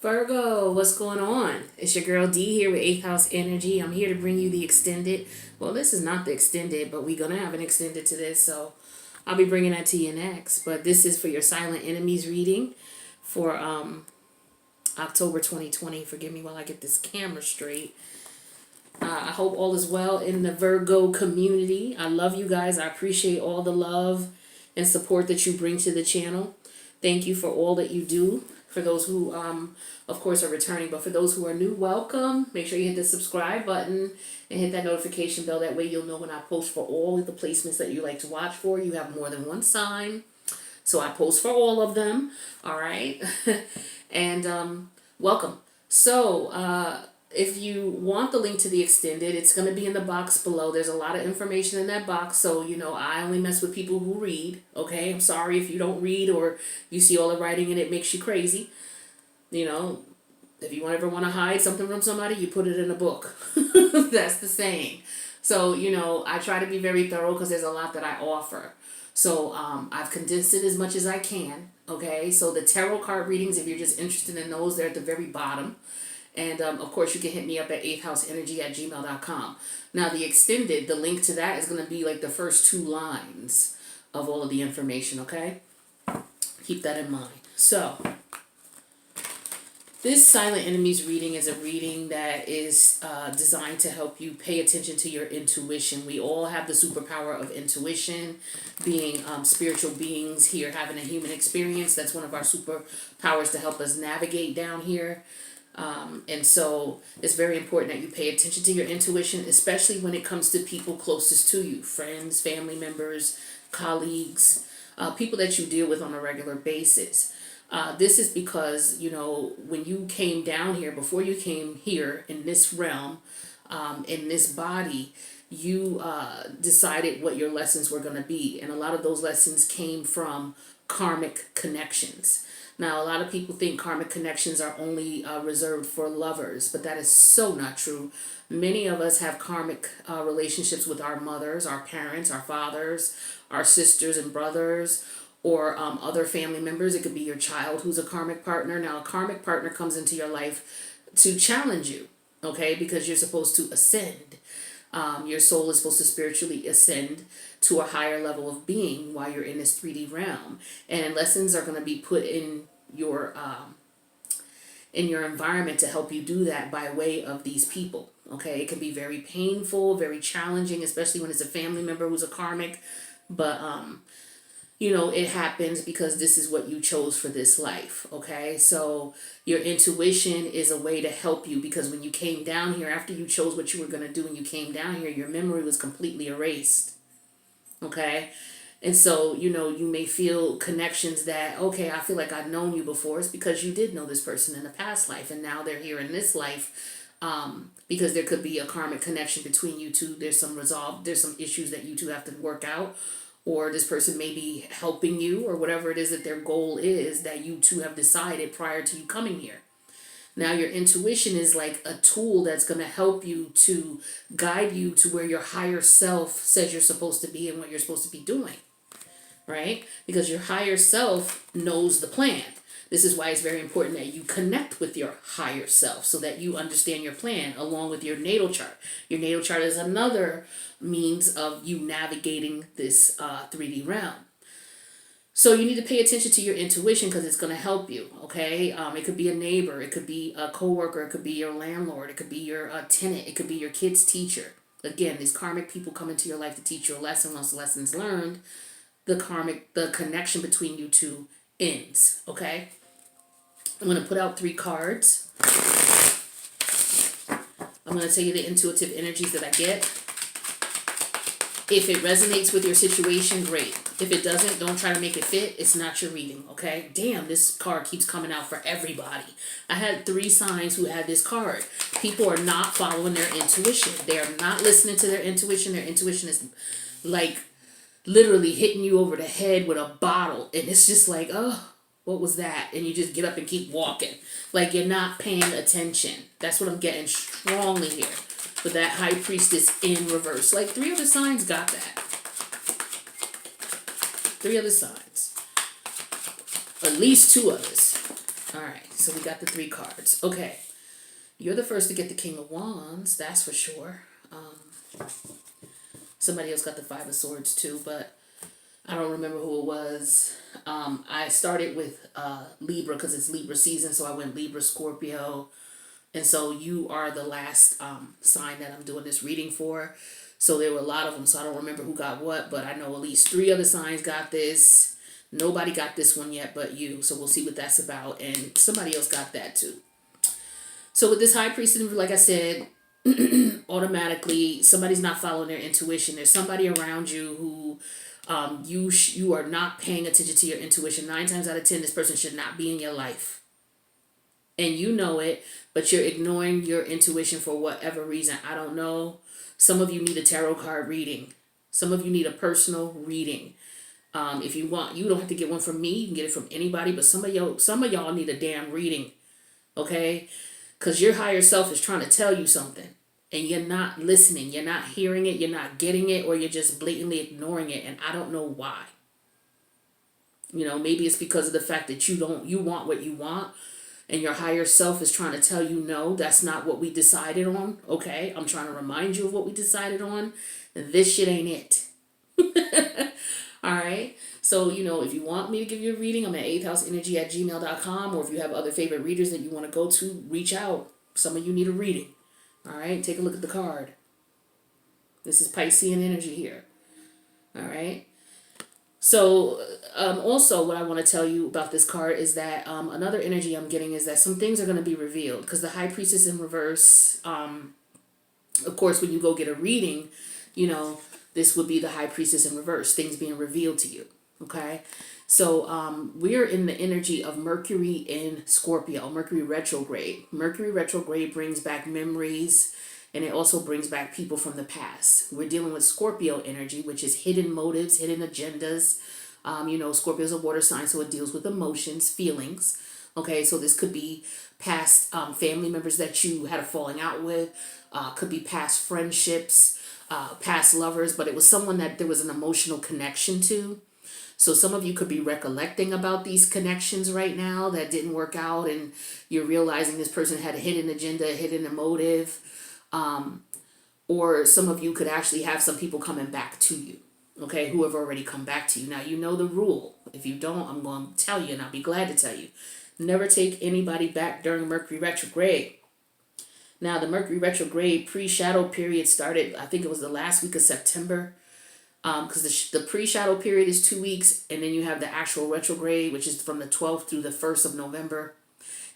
Virgo, what's going on? It's your girl D here with 8th House Energy. I'm here to bring you the extended. Well, this is not the extended, but we're going to have an extended to this, so I'll be bringing that to you next. But this is for your silent enemies reading for October 2020. Forgive me while I get this camera straight. I hope all is well in the Virgo community. I love you guys. I appreciate all the love and support that you bring to the channel. Thank you for all that you do. For those who, of course, are returning, but for those who are new, welcome. Make sure you hit the subscribe button and hit that notification bell. That way you'll know when I post for all of the placements that you like to watch for. You have more than one sign, so I post for all of them. All right, and welcome. So if you want the link to the extended, it's going to be in the box below. There's a lot of information in that box, so you know I only mess with people who read. Okay, I'm sorry if you don't read or you see all the writing and it makes you crazy. You know, if you ever want to hide something from somebody, you put it in a book. That's the saying. So you know, I try to be very thorough because there's a lot that I offer. So I've condensed it as much as I can. Okay, so the tarot card readings, if you're just interested in those, they're at the very bottom. And, of course, you can hit me up at 8thhouseenergy@gmail.com. Now, the extended, the link to that is going to be like the first 2 lines of all of the information, okay? Keep that in mind. So, this Silent Enemies reading is a reading that is designed to help you pay attention to your intuition. We all have the superpower of intuition, being spiritual beings here, having a human experience. That's one of our superpowers to help us navigate down here. And so it's very important that you pay attention to your intuition, especially when it comes to people closest to you, friends, family members, colleagues, people that you deal with on a regular basis. This is because, you know, when you came down here, before you came here in this realm, in this body, you decided what your lessons were going to be. And a lot of those lessons came from karmic connections. Now, a lot of people think karmic connections are only reserved for lovers, but that is so not true. Many of us have karmic relationships with our mothers, our parents, our fathers, our sisters and brothers, or other family members. It could be your child who's a karmic partner. Now, a karmic partner comes into your life to challenge you, okay, because you're supposed to ascend. Your soul is supposed to spiritually ascend to a higher level of being while you're in this 3D realm. And lessons are going to be put in your environment to help you do that by way of these people. Okay, it can be very painful, very challenging, especially when it's a family member who's a karmic. But you know, it happens because this is what you chose for this life, okay? So your intuition is a way to help you, because when you came down here, after you chose what you were going to do and you came down here, your memory was completely erased, okay? And so, you know, you may feel connections that, okay, I feel like I've known you before. It's because you did know this person in a past life, and now they're here in this life, because there could be a karmic connection between you two. There's some issues that you two have to work out, or this person may be helping you, or whatever it is that their goal is that you two have decided prior to you coming here. Now, your intuition is like a tool that's going to help you to guide you to where your higher self says you're supposed to be and what you're supposed to be doing, right? Because your higher self knows the plan. This is why it's very important that you connect with your higher self so that you understand your plan along with your natal chart. Your natal chart is another means of you navigating this 3D realm. So you need to pay attention to your intuition because it's going to help you, okay? It could be a neighbor, it could be a coworker, it could be your landlord, it could be your tenant, it could be your kid's teacher. Again, these karmic people come into your life to teach you a lesson. Once the lesson's learned, the connection between you two ends, okay? I'm going to put out 3 cards. I'm going to tell you the intuitive energies that I get. If it resonates with your situation, great. If it doesn't, don't try to make it fit. It's not your reading, okay? Damn, this card keeps coming out for everybody. I had 3 signs who had this card. People are not following their intuition. They are not listening to their intuition. Their intuition is like literally hitting you over the head with a bottle. And it's just like, oh, what was that? And you just get up and keep walking. Like you're not paying attention. That's what I'm getting strongly here. With that High Priestess in reverse. Like 3 other signs got that. 3 other signs. At least 2 others. All right, so we got the 3 cards. Okay, you're the first to get the King of Wands, that's for sure. Somebody else got the 5 of Swords too, but I don't remember who it was. I started with Libra because it's Libra season, so I went Libra, Scorpio, and so you are the last sign that I'm doing this reading for. So there were a lot of them, so I don't remember who got what, but I know at least 3 other signs got this. Nobody got this one yet but you, so we'll see what that's about, and somebody else got that too. So with this High Priestess, like I said, automatically somebody's not following their intuition. There's somebody around you who you are not paying attention to your intuition. 9 times out of 10, this person should not be in your life. And you know it, but you're ignoring your intuition for whatever reason. I don't know. Some of you need a tarot card reading. Some of you need a personal reading. If you want, you don't have to get one from me. You can get it from anybody, but some of y'all need a damn reading. Okay? Because your higher self is trying to tell you something. And you're not listening. You're not hearing it. You're not getting it. Or you're just blatantly ignoring it. And I don't know why. You know, maybe it's because of the fact that you want what you want. And your higher self is trying to tell you, no, that's not what we decided on. Okay, I'm trying to remind you of what we decided on. This shit ain't it. All right. So, you know, if you want me to give you a reading, I'm at 8thhouseenergy@gmail.com. Or if you have other favorite readers that you want to go to, reach out. Some of you need a reading. All right. Take a look at the card. This is Piscean energy here. All right. So also what I want to tell you about this card is that another energy I'm getting is that some things are going to be revealed, because the High Priestess in reverse, of course, when you go get a reading, you know, this would be the High Priestess in reverse, things being revealed to you. Okay. So we're in the energy of Mercury in Scorpio, Mercury retrograde. Mercury retrograde brings back memories, and it also brings back people from the past. We're dealing with Scorpio energy, which is hidden motives, hidden agendas. You know, Scorpio is a water sign, so it deals with emotions, feelings. Okay, so this could be past family members that you had a falling out with. Could be past friendships, past lovers, but it was someone that there was an emotional connection to. So some of you could be recollecting about these connections right now that didn't work out, and you're realizing this person had a hidden agenda, a hidden motive. Or some of you could actually have some people coming back to you, okay, who have already come back to you. Now, you know the rule. If you don't, I'm going to tell you, and I'll be glad to tell you. Never take anybody back during Mercury retrograde. Now, the Mercury retrograde pre-shadow period started, I think it was the last week of September, because the pre-shadow period is 2 weeks, and then you have the actual retrograde, which is from the 12th through the 1st of November.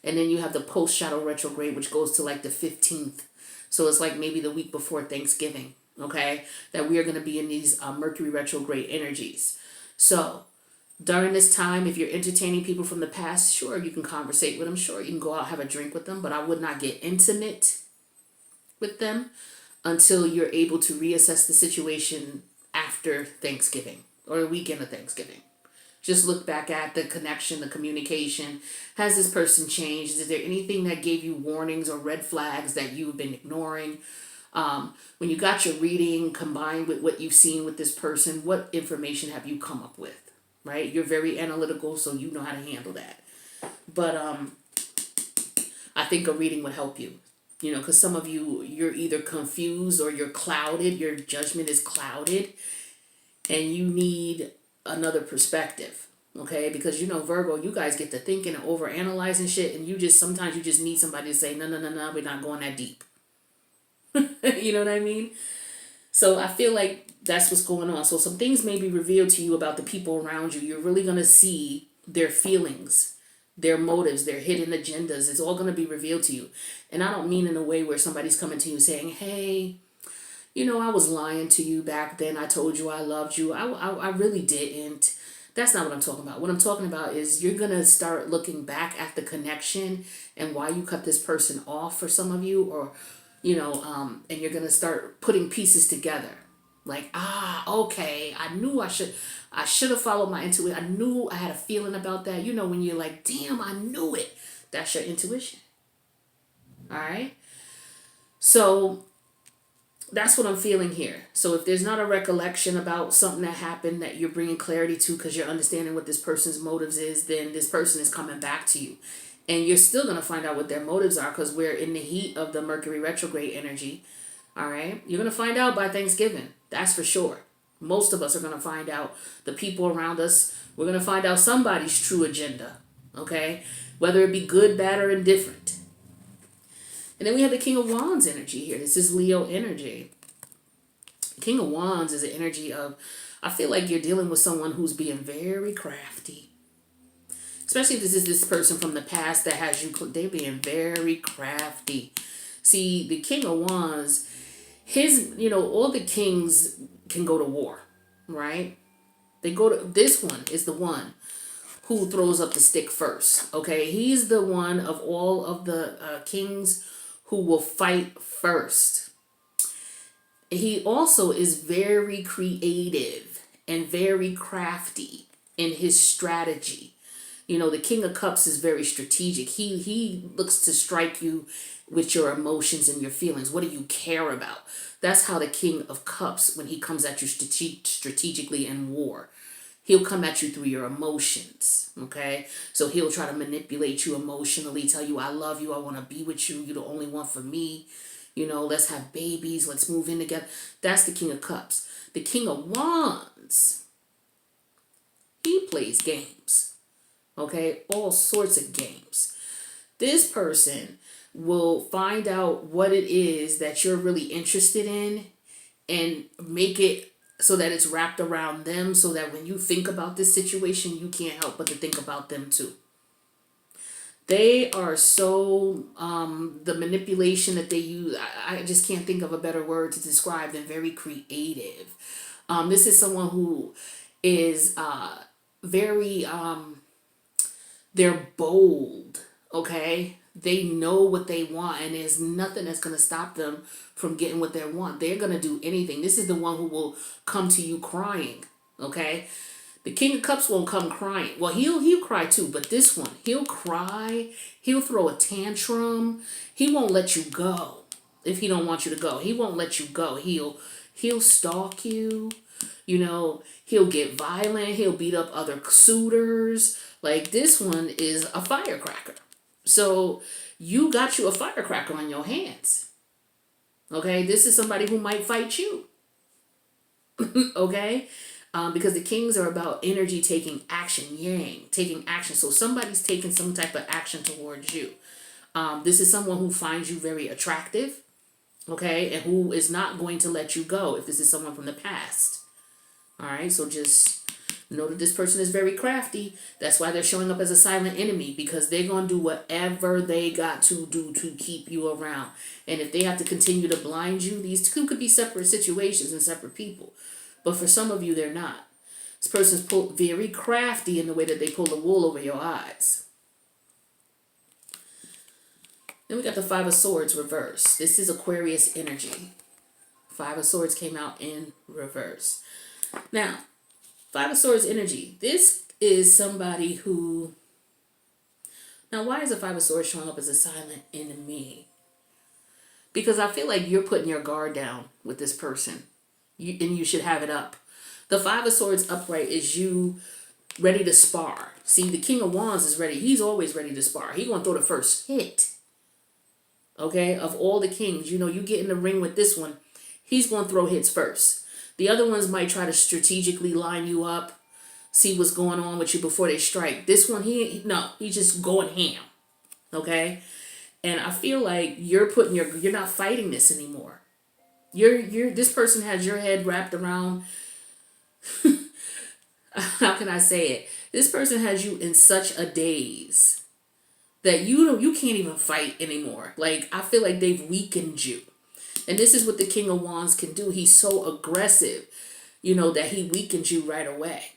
And then you have the post-shadow retrograde, which goes to like the 15th. So it's like maybe the week before Thanksgiving, okay, that we are going to be in these Mercury retrograde energies. So during this time, if you're entertaining people from the past, sure, you can conversate with them. Sure, you can go out, have a drink with them, but I would not get intimate with them until you're able to reassess the situation after Thanksgiving or the weekend of Thanksgiving. Just look back at the connection, the communication. Has this person changed? Is there anything that gave you warnings or red flags that you've been ignoring? When you got your reading combined with what you've seen with this person, what information have you come up with? Right? You're very analytical, so you know how to handle that. But I think a reading would help you. You know, because some of you, you're either confused or you're clouded. Your judgment is clouded. And you need another perspective, okay? Because, you know, Virgo, you guys get to thinking and overanalyzing shit, and sometimes you just need somebody to say, no, we're not going that deep. You know what I mean? So I feel like that's what's going on. So some things may be revealed to you about the people around you. You're really going to see their feelings, their motives, their hidden agendas. It's all going to be revealed to you. And I don't mean in a way where somebody's coming to you saying, hey, you know, I was lying to you back then. I told you I loved you. I really didn't. That's not what I'm talking about. What I'm talking about is you're going to start looking back at the connection and why you cut this person off for some of you, or, you know, and you're going to start putting pieces together. Like, okay, I knew I should have followed my intuition. I knew I had a feeling about that. You know, when you're like, damn, I knew it. That's your intuition. All right. So that's what I'm feeling here. So if there's not a recollection about something that happened that you're bringing clarity to because you're understanding what this person's motives is, then this person is coming back to you. And you're still going to find out what their motives are because we're in the heat of the Mercury retrograde energy. All right. You're going to find out by Thanksgiving. That's for sure. Most of us are going to find out, the people around us, we're going to find out somebody's true agenda. Okay. Whether it be good, bad, or indifferent. And then we have the King of Wands energy here. This is Leo energy. King of Wands is an energy of, I feel like you're dealing with someone who's being very crafty. Especially if this is this person from the past that has you, they're being very crafty. See, the King of Wands, all the kings can go to war, right? This one is the one who throws up the stick first, okay? He's the one of all of the kings who will fight first. He also is very creative and very crafty in his strategy. The King of Cups is very strategic. He looks to strike you with your emotions and your feelings. What do you care about? That's how the King of Cups, when he comes at you strategically in war, he'll come at you through your emotions, okay? So he'll try to manipulate you emotionally, tell you, I love you, I want to be with you, you're the only one for me. Let's have babies, let's move in together. That's the King of Cups. The King of Wands, he plays games, okay? All sorts of games. This person will find out what it is that you're really interested in and make it so that it's wrapped around them, so that when you think about this situation, you can't help but to think about them too. They are so, the manipulation that they use, I just can't think of a better word to describe than very creative. This is someone who is very, they're bold, okay? They know what they want, and there's nothing that's going to stop them from getting what they want. They're going to do anything. This is the one who will come to you crying, okay? The King of Cups won't come crying. Well, he'll cry too, but this one, he'll cry. He'll throw a tantrum. He won't let you go if he don't want you to go. He won't let you go. He'll stalk you. He'll get violent. He'll beat up other suitors. Like, this one is a firecracker. So you got you a firecracker on your hands. Okay, this is somebody who might fight you. Okay, because the kings are about energy taking action, yang, taking action. So somebody's taking some type of action towards you. This is someone who finds you very attractive, okay, and who is not going to let you go if this is someone from the past. All right, so just know that this person is very crafty. That's why they're showing up as a silent enemy, because they're going to do whatever they got to do to keep you around. And if they have to continue to blind you, these two could be separate situations and separate people. But for some of you, they're not. This person's very crafty in the way that they pull the wool over your eyes. Then we got the Five of Swords reverse. This is Aquarius energy. Five of Swords came out in reverse. Now, Five of Swords energy. This is somebody who... Now, why is the Five of Swords showing up as a silent enemy? Because I feel like you're putting your guard down with this person. And you should have it up. The Five of Swords upright is you ready to spar. See, the King of Wands is ready. He's always ready to spar. He's going to throw the first hit. Okay? Of all the kings, you get in the ring with this one, he's going to throw hits first. The other ones might try to strategically line you up, see what's going on with you before they strike. This one, he's just going ham. Okay? And I feel like you're not fighting this anymore. This person has your head wrapped around, how can I say it? This person has you in such a daze that you can't even fight anymore. Like, I feel like they've weakened you. And this is what the King of Wands can do. He's so aggressive, that he weakens you right away.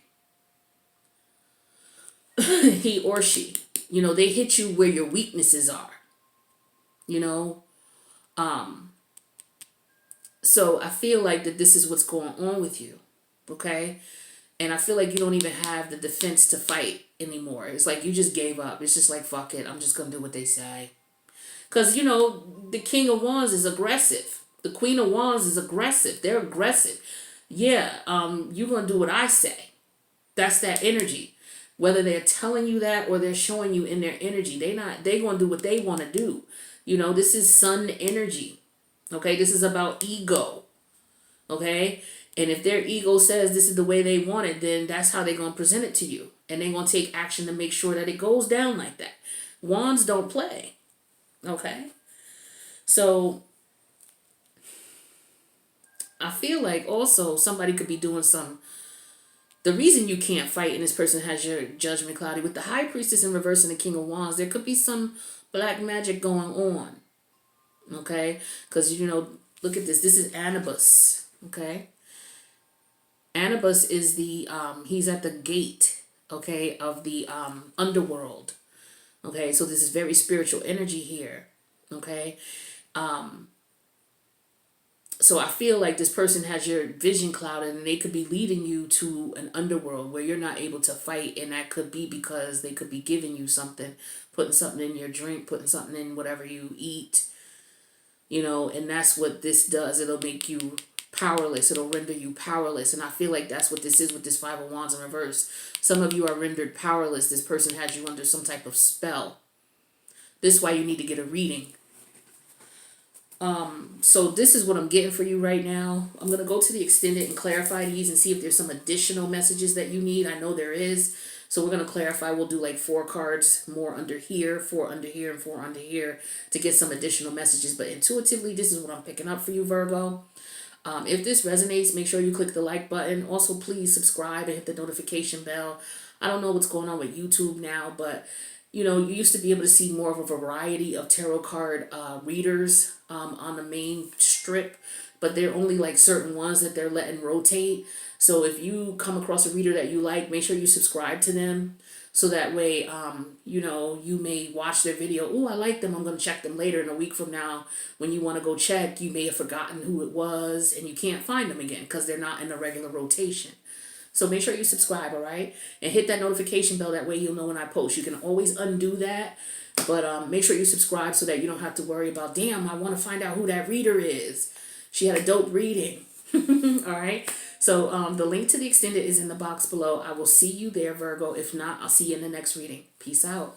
He or she, they hit you where your weaknesses are, So I feel like that this is what's going on with you, okay? And I feel like you don't even have the defense to fight anymore. It's like you just gave up. It's just like, fuck it, I'm just going to do what they say. Because, the King of Wands is aggressive. The Queen of Wands is aggressive. They're aggressive. Yeah, you're going to do what I say. That's that energy. Whether they're telling you that or they're showing you in their energy, they gonna do what they want to do. This is sun energy. Okay, this is about ego. Okay, and if their ego says this is the way they want it, then that's how they're gonna present it to you, and they're gonna take action to make sure that it goes down like that. Wands don't play. Okay, so I feel like also somebody could be doing the reason you can't fight and this person has your judgment cloudy with the high priestess in reverse and the king of wands, there could be some black magic going on. Okay, because look at this is Anubis. Okay, Anubis is he's at the gate, okay, of the underworld. Okay, so this is very spiritual energy here. Okay, so I feel like this person has your vision clouded and they could be leading you to an underworld where you're not able to fight, and that could be because they could be giving you something, putting something in your drink, putting something in whatever you eat, and that's what this does. It'll make you powerless. It'll render you powerless, and I feel like that's what this is with this Five of Wands in reverse. Some of you are rendered powerless. This person has you under some type of spell. This is why you need to get a reading. So this is what I'm getting for you right now. I'm going to go to the extended and clarify these and see if there's some additional messages that you need. I know there is. So we're going to clarify. We'll do like 4 cards more under here, 4 under here, and 4 under here to get some additional messages. But intuitively, this is what I'm picking up for you, Virgo. If this resonates, make sure you click the like button. Also, please subscribe and hit the notification bell. I don't know what's going on with YouTube now, but you used to be able to see more of a variety of tarot card readers on the main strip, but they're only like certain ones that they're letting rotate. So if you come across a reader that you like, make sure you subscribe to them. So that way, you may watch their video. Oh, I like them. I'm going to check them later. And a week from now, when you want to go check, you may have forgotten who it was and you can't find them again because they're not in a regular rotation. So make sure you subscribe, all right? And hit that notification bell. That way you'll know when I post. You can always undo that. But make sure you subscribe so that you don't have to worry about, damn, I want to find out who that reader is. She had a dope reading. All right? So the link to the extended is in the box below. I will see you there, Virgo. If not, I'll see you in the next reading. Peace out.